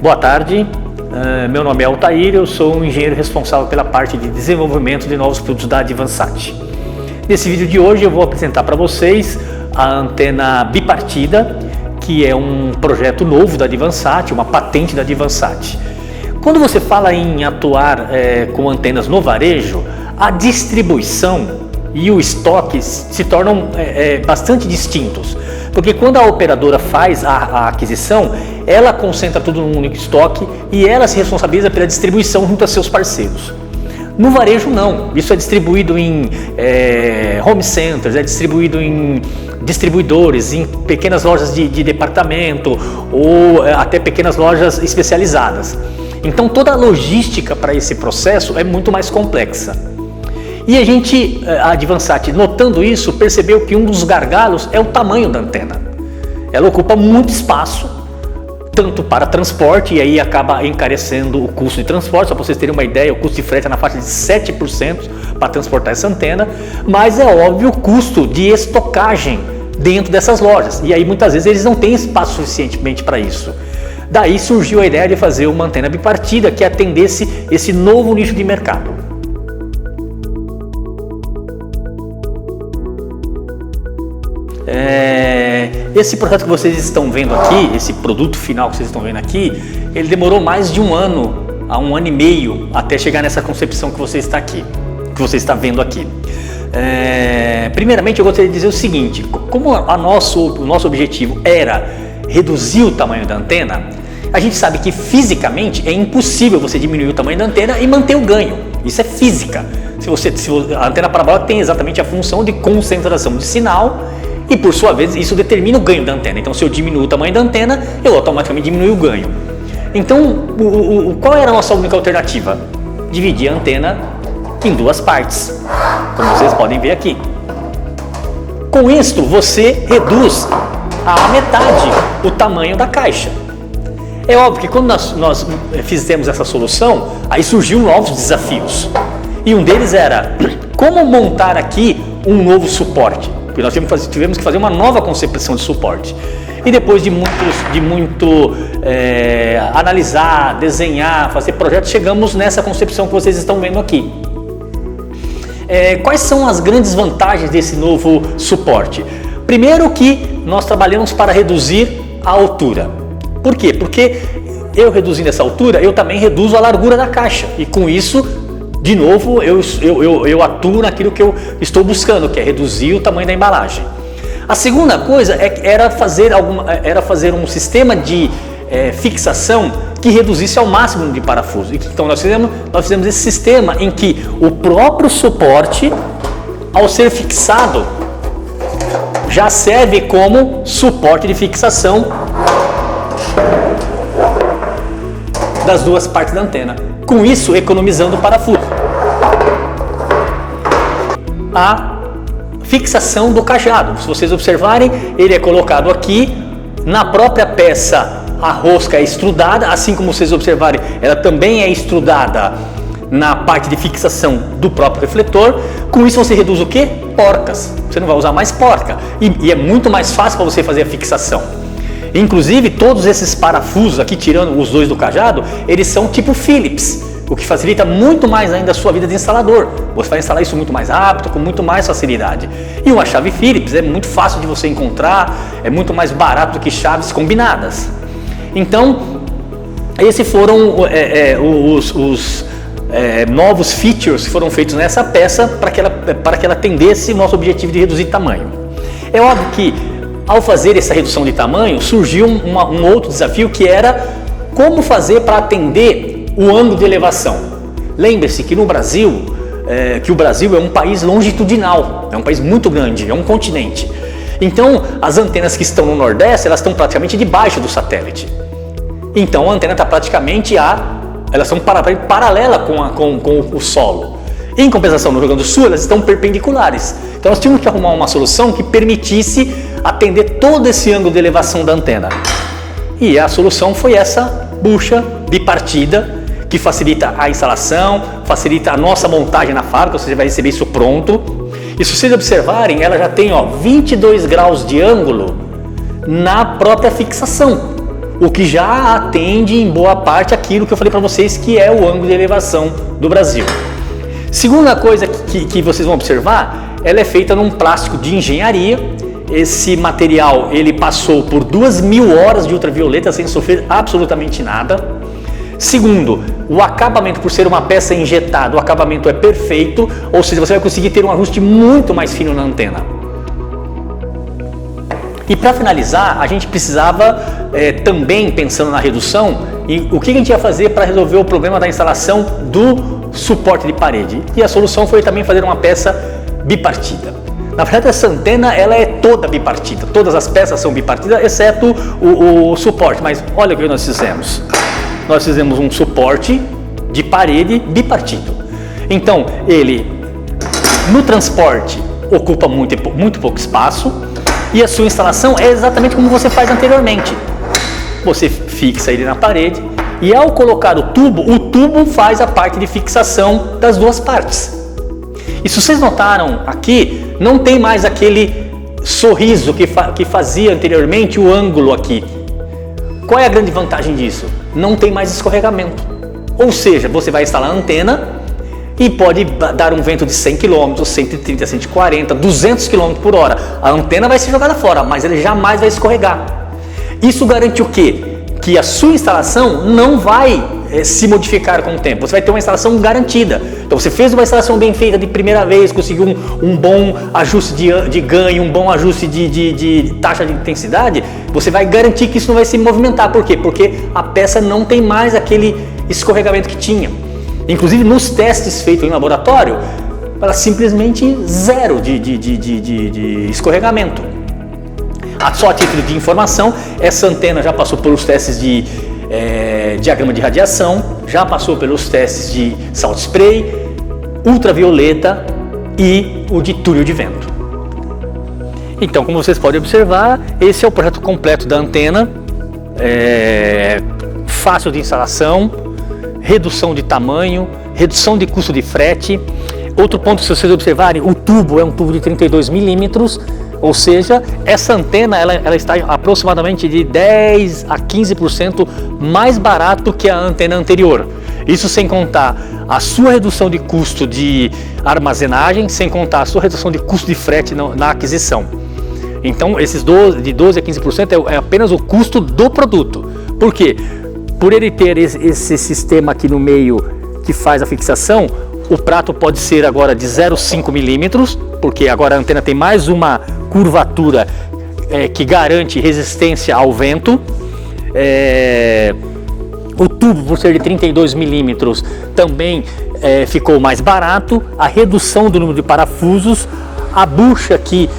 Boa tarde, meu nome é Altair, eu sou um engenheiro responsável pela parte de desenvolvimento de novos produtos da Advansat. Nesse vídeo de hoje eu vou apresentar para vocês a antena bipartida, que é um projeto novo da Advansat, uma patente da Advansat. Quando você fala em atuar com antenas no varejo, a distribuição e o estoque se tornam bastante distintos, porque quando a operadora faz a aquisição, ela concentra tudo num único estoque e ela se responsabiliza pela distribuição junto a seus parceiros. No varejo não, isso é distribuído em home centers, é distribuído em distribuidores, em pequenas lojas de departamento ou até pequenas lojas especializadas. Então toda a logística para esse processo é muito mais complexa. E a Advansat, notando isso, percebeu que um dos gargalos é o tamanho da antena. Ela ocupa muito espaço, tanto para transporte, e aí acaba encarecendo o custo de transporte. Só para vocês terem uma ideia, o custo de frete é na faixa de 7% para transportar essa antena, mas é óbvio o custo de estocagem dentro dessas lojas, e aí muitas vezes eles não têm espaço suficientemente para isso. Daí surgiu a ideia de fazer uma antena bipartida que atendesse esse novo nicho de mercado. Esse projeto que vocês estão vendo aqui, esse produto final que vocês estão vendo aqui, ele demorou mais de um ano, a um ano e meio, até chegar nessa concepção que você está vendo aqui. Primeiramente eu gostaria de dizer o seguinte: como o nosso objetivo era reduzir o tamanho da antena, a gente sabe que fisicamente é impossível você diminuir o tamanho da antena e manter o ganho. Isso é física. A antena parabólica tem exatamente a função de concentração de sinal e, por sua vez, isso determina o ganho da antena. Então, se eu diminuo o tamanho da antena, eu automaticamente diminuo o ganho. Então, qual era a nossa única alternativa? Dividir a antena em duas partes, como vocês podem ver aqui. Com isto, você reduz a metade o tamanho da caixa. É óbvio que quando nós fizemos essa solução, aí surgiu novos desafios. E um deles era como montar aqui um novo suporte. Porque nós tivemos que fazer uma nova concepção de suporte. E depois de muito analisar, desenhar, fazer projetos, chegamos nessa concepção que vocês estão vendo aqui. Quais são as grandes vantagens desse novo suporte? Primeiro que nós trabalhamos para reduzir a altura. Por quê? Porque eu reduzindo essa altura, eu também reduzo a largura da caixa. E com isso, de novo, eu atuo naquilo que eu estou buscando, que é reduzir o tamanho da embalagem. A segunda coisa era fazer um sistema de fixação que reduzisse ao máximo o número de parafusos. Então nós fizemos esse sistema em que o próprio suporte, ao ser fixado, já serve como suporte de fixação das duas partes da antena. Com isso, economizando o parafuso. A fixação do cajado, se vocês observarem, ele é colocado aqui, na própria peça a rosca é estrudada, assim como vocês observarem, ela também é estrudada na parte de fixação do próprio refletor. Com isso você reduz o quê? Porcas. Você não vai usar mais porca e é muito mais fácil para você fazer a fixação. Inclusive todos esses parafusos aqui, tirando os dois do cajado, eles são tipo Phillips, o que facilita muito mais ainda a sua vida de instalador. Você vai instalar isso muito mais rápido, com muito mais facilidade. E uma chave Phillips é muito fácil de você encontrar, é muito mais barato do que chaves combinadas. Então, esses foram os novos features que foram feitos nessa peça para que ela atendesse o nosso objetivo de reduzir tamanho. É óbvio que ao fazer essa redução de tamanho, surgiu um outro desafio, que era como fazer para atender o ângulo de elevação. Lembre-se que no Brasil, o Brasil é um país longitudinal, é um país muito grande, é um continente. Então, as antenas que estão no Nordeste, elas estão praticamente debaixo do satélite. Então, a antena está praticamente elas são paralela com o solo. Em compensação, no Rio Grande do Sul, elas estão perpendiculares. Então, nós tínhamos que arrumar uma solução que permitisse atender todo esse ângulo de elevação da antena. E a solução foi essa bucha bipartida, que facilita a instalação, facilita a nossa montagem na fábrica, você vai receber isso pronto. E se vocês observarem, ela já tem 22 graus de ângulo na própria fixação. o que já atende em boa parte aquilo que eu falei para vocês, que é o ângulo de elevação do Brasil. Segunda coisa que vocês vão observar, ela é feita num plástico de engenharia. Esse material ele passou por 2.000 horas de ultravioleta sem sofrer absolutamente nada. Segundo, o acabamento, por ser uma peça injetada, o acabamento é perfeito, ou seja, você vai conseguir ter um ajuste muito mais fino na antena. E para finalizar, a gente precisava também, pensando na redução, e o que a gente ia fazer para resolver o problema da instalação do suporte de parede. E a solução foi também fazer uma peça bipartida. Na verdade, essa antena ela é toda bipartida, todas as peças são bipartidas, exceto o suporte. Mas olha o que nós fizemos. Nós fizemos um suporte de parede bipartido. Então, ele no transporte ocupa muito pouco espaço e a sua instalação é exatamente como você faz anteriormente. Você fixa ele na parede e ao colocar o tubo faz a parte de fixação das duas partes. E se vocês notaram aqui, não tem mais aquele sorriso que fazia anteriormente o ângulo aqui. Qual é a grande vantagem disso? Não tem mais escorregamento. Ou seja, você vai instalar a antena e pode dar um vento de 100 km, 130, 140, 200 km por hora. A antena vai ser jogada fora, mas ele jamais vai escorregar. Isso garante o quê? Que a sua instalação não vai se modificar com o tempo. Você vai ter uma instalação garantida. Então você fez uma instalação bem feita de primeira vez, conseguiu um bom ajuste de ganho, um bom ajuste de taxa de intensidade, você vai garantir que isso não vai se movimentar. Por quê? Porque a peça não tem mais aquele escorregamento que tinha. Inclusive nos testes feitos em laboratório, ela simplesmente zero de escorregamento. Só a título de informação, essa antena já passou pelos testes de diagrama de radiação, já passou pelos testes de salt spray, ultravioleta e o de túnel de vento. Então, como vocês podem observar, esse é o projeto completo da antena, fácil de instalação, redução de tamanho, redução de custo de frete. Outro ponto, se vocês observarem, o tubo é um tubo de 32 milímetros, ou seja, essa antena ela está aproximadamente de 10 a 15% mais barato que a antena anterior. Isso sem contar a sua redução de custo de armazenagem, sem contar a sua redução de custo de frete na aquisição. Então, esses de 12 a 15% é apenas o custo do produto. Por quê? Por ele ter esse sistema aqui no meio que faz a fixação, o prato pode ser agora de 0,5 milímetros, porque agora a antena tem mais uma curvatura que garante resistência ao vento. O tubo, por ser de 32 milímetros, também ficou mais barato. A redução do número de parafusos, a bucha aqui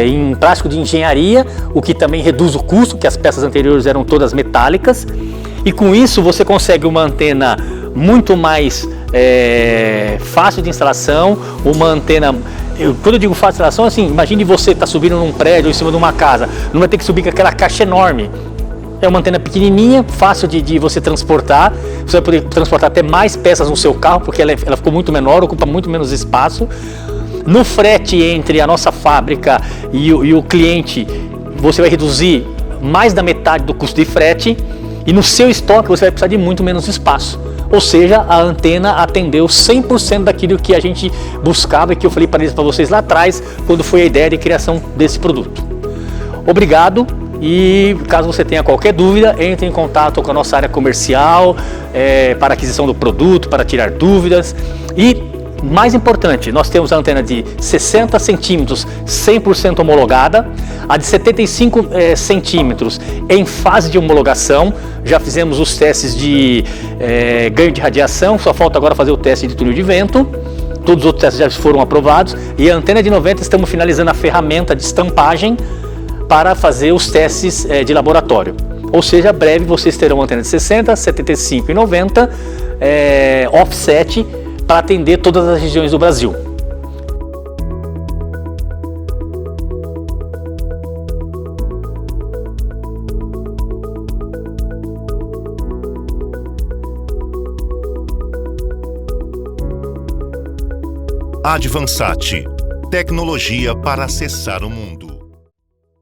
em plástico de engenharia, o que também reduz o custo, que as peças anteriores eram todas metálicas. E com isso você consegue uma antena muito mais fácil de instalação, uma antena... Quando eu digo fácil de instalação, assim, imagine você estar subindo num prédio ou em cima de uma casa, não vai ter que subir com aquela caixa enorme. É uma antena pequenininha, fácil de você transportar, você vai poder transportar até mais peças no seu carro, porque ela ficou muito menor, ocupa muito menos espaço. No frete entre a nossa fábrica e o cliente, você vai reduzir mais da metade do custo de frete, e no seu estoque você vai precisar de muito menos espaço. Ou seja, a antena atendeu 100% daquilo que a gente buscava e que eu falei para vocês lá atrás, quando foi a ideia de criação desse produto. Obrigado, e caso você tenha qualquer dúvida, entre em contato com a nossa área comercial para aquisição do produto, para tirar dúvidas. E mais importante, nós temos a antena de 60 centímetros 100% homologada, a de 75 centímetros em fase de homologação. Já fizemos os testes de ganho de radiação, só falta agora fazer o teste de túnel de vento. Todos os outros testes já foram aprovados. E a antena de 90 estamos finalizando a ferramenta de estampagem para fazer os testes de laboratório. Ou seja, breve vocês terão uma antena de 60, 75 e 90 offset, para atender todas as regiões do Brasil. Advansat, tecnologia para acessar o mundo.